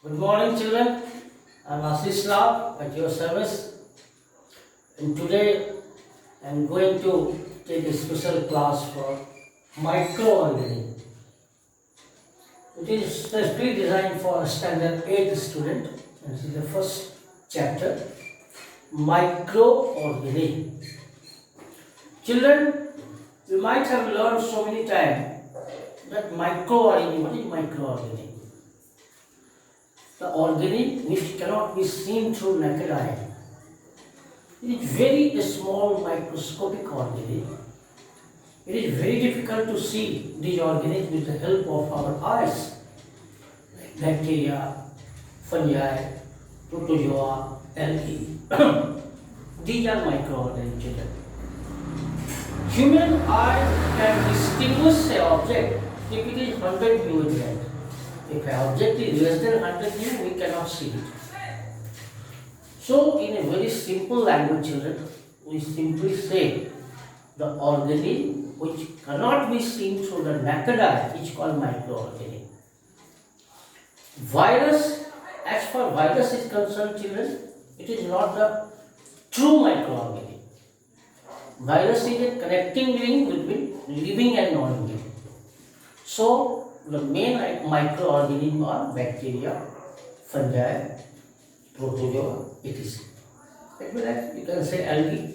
Good morning, children. I'm Ashish Rao at your service. And today I'm going to take a special class for microorganisms. It is specially designed for standard 8 student. And this is the first chapter, microorganisms. Children, you might have learned so many times that microorganism. What is microorganism? The organism which cannot be seen through naked eye. It is very small microscopic organism. It is very difficult to see these organisms with the help of our eyes, like bacteria, fungi, protozoa, algae. These are microorganisms, children. Human eye can distinguish an object if it is 100 millimeters. If an object is less than 100 mm, we cannot see it. So, in a very simple language, children, we simply say the organism which cannot be seen through the naked eye is called microorganism. Virus, as far virus is concerned, children, it is not the true microorganism. Virus is a connecting link between living and non-living. So, the main microorganisms are bacteria, fungi, protozoa, etc. You can say algae.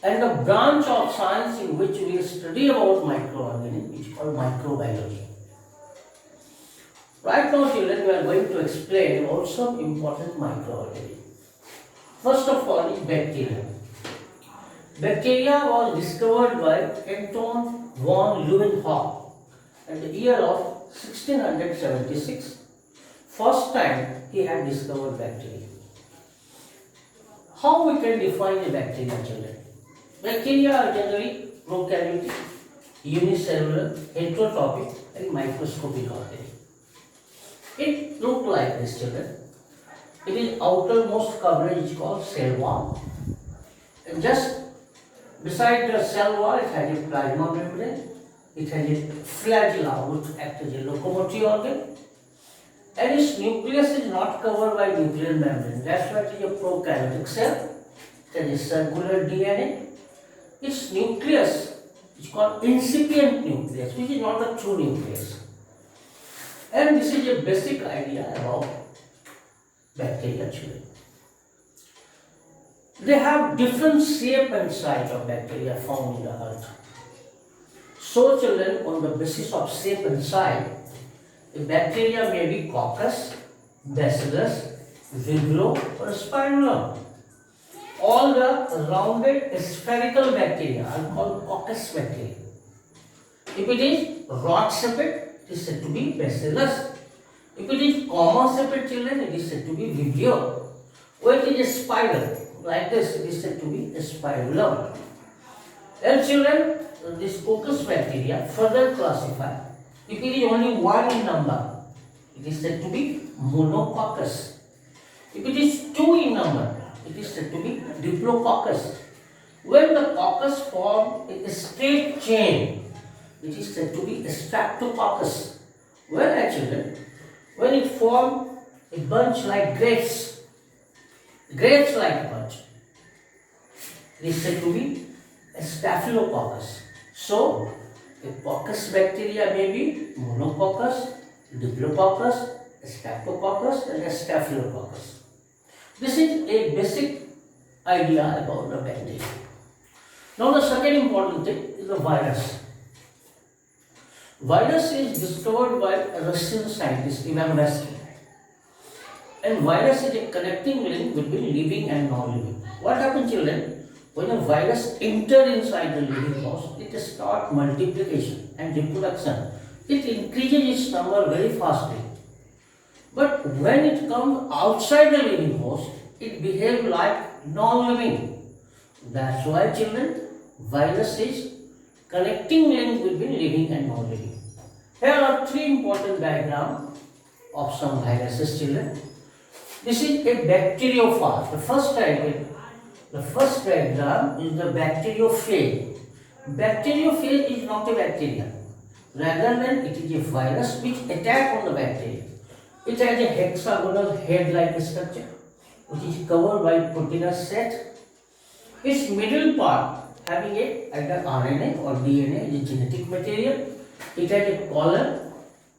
And the branch of science in which we study about microorganisms is called microbiology. Right now, children, we are going to explain about some important microorganisms. First of all is bacteria. Bacteria was discovered by Anton von Leeuwenhoek at the year of 1676. First time he had discovered bacteria. How we can define a bacteria, children? Bacteria are generally prokaryotic, unicellular, heterotrophic and microscopic organisms. It looks like this, children. It is outermost coverage is called cell wall. And just beside the cell wall, it has a plasma membrane, it has a flagella which acts as a locomotive organ, and its nucleus is not covered by nuclear membrane. That's why it is a prokaryotic cell. It has a circular DNA. Its nucleus is called incipient nucleus, which is not the true nucleus. And this is a basic idea about bacteria, children. They have different shape and size of bacteria found in the earth. So, children, on the basis of shape and size, the bacteria may be coccus, bacillus, vibrio or spirulum. All the rounded spherical bacteria are called coccus bacteria. If it is rod-shaped, it is said to be bacillus. If it is comma-shaped, children, it is said to be vibrio. When it is a spiral, like this, it is said to be a spirulum. And children, this coccus bacteria further classified. If it is only one in number, it is said to be monococcus. If it is two in number, it is said to be diplococcus. When the coccus form a straight chain, it is said to be streptococcus. When children, when it forms a bunch like grapes like bunch, it is said to be a staphylococcus. So, a coccus bacteria may be monococcus, diplococcus, streptococcus and a staphylococcus. This is a basic idea about the bacteria. Now the second important thing is the virus. Virus is discovered by a Russian scientist Ivan Vasky. And virus is a connecting link between living and non-living. What happens, children? When a virus enters inside the living host, it starts multiplication and reproduction. It increases its number very fastly. But when it comes outside the living host, it behaves like non-living. That's why, children, virus is connecting link between living and non-living. Here are three important diagrams of some viruses, children. This is a bacteriophage. The first diagram is the bacteriophage. Bacteriophage is not a bacteria. rather than it is a virus which attack on the bacteria. It has a hexagonal head-like structure which is covered by proteinous set. Its middle part having either RNA or DNA, is genetic material. It has a collar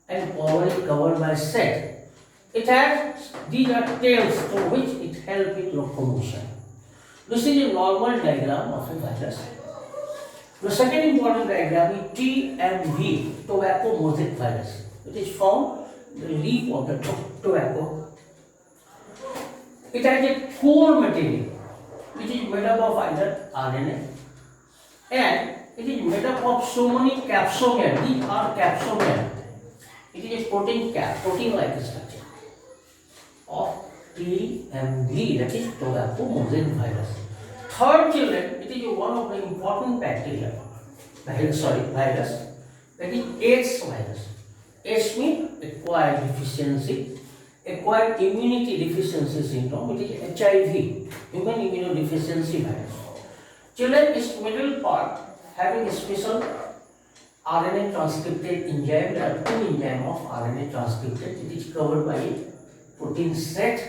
and overly covered by set. It has, these are tails through which it helps in locomotion. This is a normal diagram of a virus. The second important diagram is TMV, tobacco mosaic virus. It is found in the leaf of the tobacco. It has a core material which is made up of either RNA and it is made up of so many capsomeres. These are capsomeres. It is a protein-like structure of TMV, that is tobacco mosaic virus. Third, children, it is one of the important virus, that is AIDS virus. AIDS means acquired immunity deficiency syndrome. It is HIV, human immunodeficiency virus. Children, its middle part having a special RNA transcriptase enzyme. There are two enzymes of RNA transcriptase. It is covered by a protein set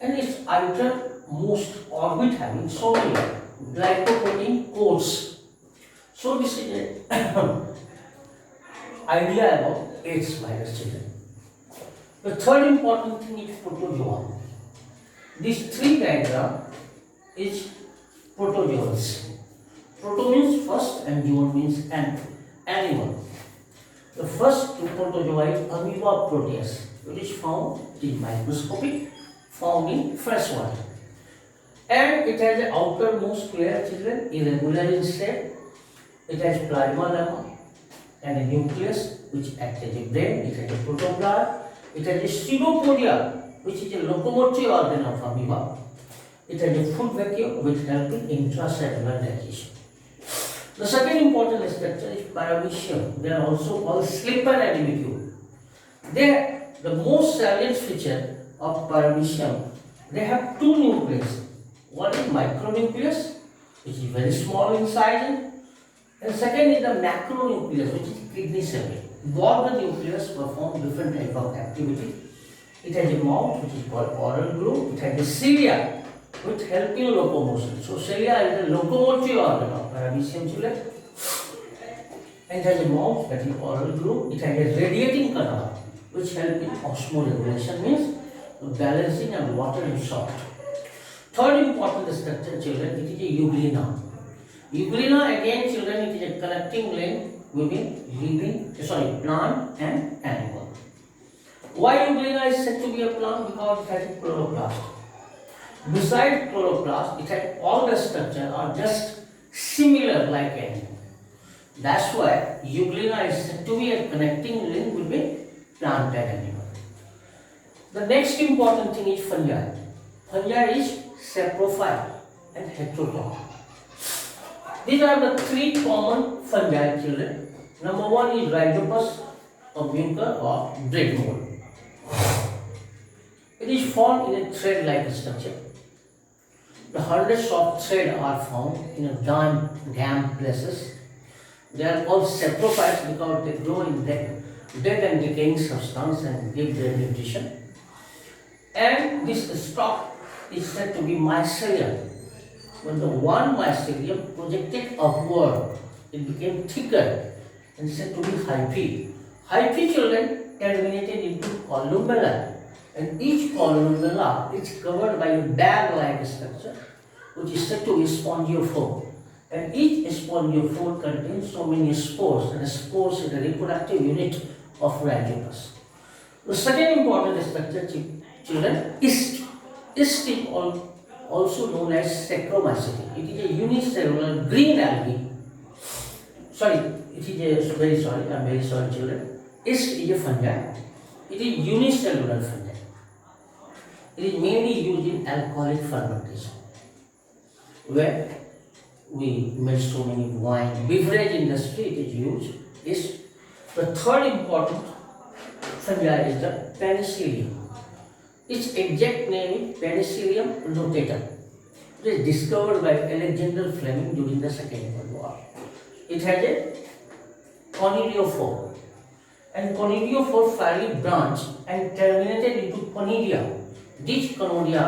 and its outermost orbit having so many glycoprotein codes. So this is an idea about AIDS virus, children. The third important thing is protozoa. These three diagram is protozoans. Proto means first and zoon means animal. The first protozoa is amoeba proteus, which is found in microscopic, found in fresh water. And it has an outermost layer, children, irregular in shape. It has plasma lemma and a nucleus which acts as a brain. It has a protoplasm. It has a pseudopodia, which is a locomotive organ of amoeba. It has a food vacuole which helps in intracellular digestion. The second important structure is paramecium. They are also called slipper animalcule. The most salient feature of paramecium, they have two nucleus. One is micronucleus, which is very small in size, and second is the macronucleus, which is kidney cell. Both the nucleus perform different type of activity. It has a mouth, which is called oral groove. It has a cilia, which help in locomotion. So cilia is the locomotive organ of paramecium, children. And it has a mouth, that is oral groove. It has a radiating canal, which help in osmoregulation, means balancing and water and salt. Third important structure, children, it is a euglena. Euglena, again, children, it is a connecting link between plant and animal. Why euglena is said to be a plant? Because it has a chloroplast. Besides chloroplast, it has all the structure are just similar like animal. That's why euglena is said to be a connecting link between plant and animal. The next important thing is fungi. Fungi is saprophyte and heterotroph. These are the three common fungi, children. Number one is rhizopus or bunker or bread mold. It is found in a thread-like structure. The hundreds of threads are found in a damp places. They are called saprophytes because they grow in dead and decaying substance and give their nutrition. And this stalk is said to be mycelium. When the one mycelium projected upward, it became thicker and said to be hyphae. Hyphae, children, terminated into columella, and each columella is covered by a bag-like structure, which is said to be spongiophore. And each spongiophore contains so many spores, and spores is the reproductive unit of rhizopus. The second important structure, children, is yeast is also known as Saccharomyces. It is a unicellular green algae. I'm very sorry, children. Yeast is a fungi. It is unicellular fungi. It is mainly used in alcoholic fermentation, where we make so many wine. Beverage industry, it is used. Is the third important fungi is the penicillium. Its exact name is Penicillium notatum. It is discovered by Alexander Fleming during the Second World War. It has a conidiophore. and conidiophore fairly branched and terminated into conidia. These conidia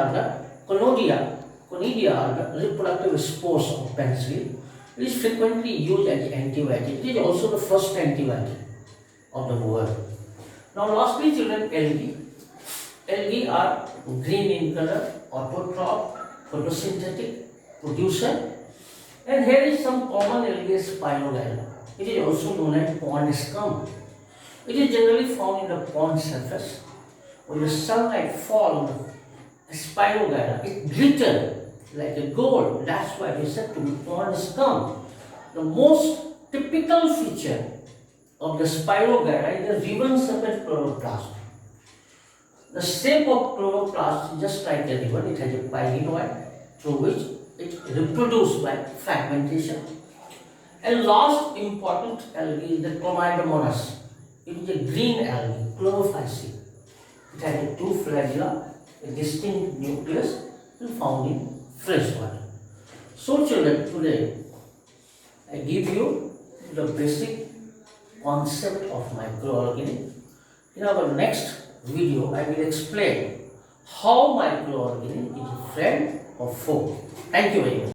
are the reproductive spores of penicillin. It is frequently used as antibiotic. It is also the first antibiotic of the world. Now lastly children, algae. Algae are green in color, autotroph, photosynthetic, producer. And here is some common algae, Spirogyra. It is also known as pond scum. It is generally found in the pond surface. When the sunlight falls on the Spirogyra, it glitters like a gold. That's why it is said to be pond scum. The most typical feature of the Spirogyra is the ribbon-shaped chloroplast. The shape of chloroplast is just like a ribbon. It has a pyrenoid through which it reproduces by fragmentation. And last important algae is the Chlamydomonas. It is a green algae, chlorophyceae. It has two flagella, a distinct nucleus, and found in fresh water. So children, today I give you the basic concept of microorganisms. In our next video, I will explain how microorganism is a friend or foe. Thank you very much.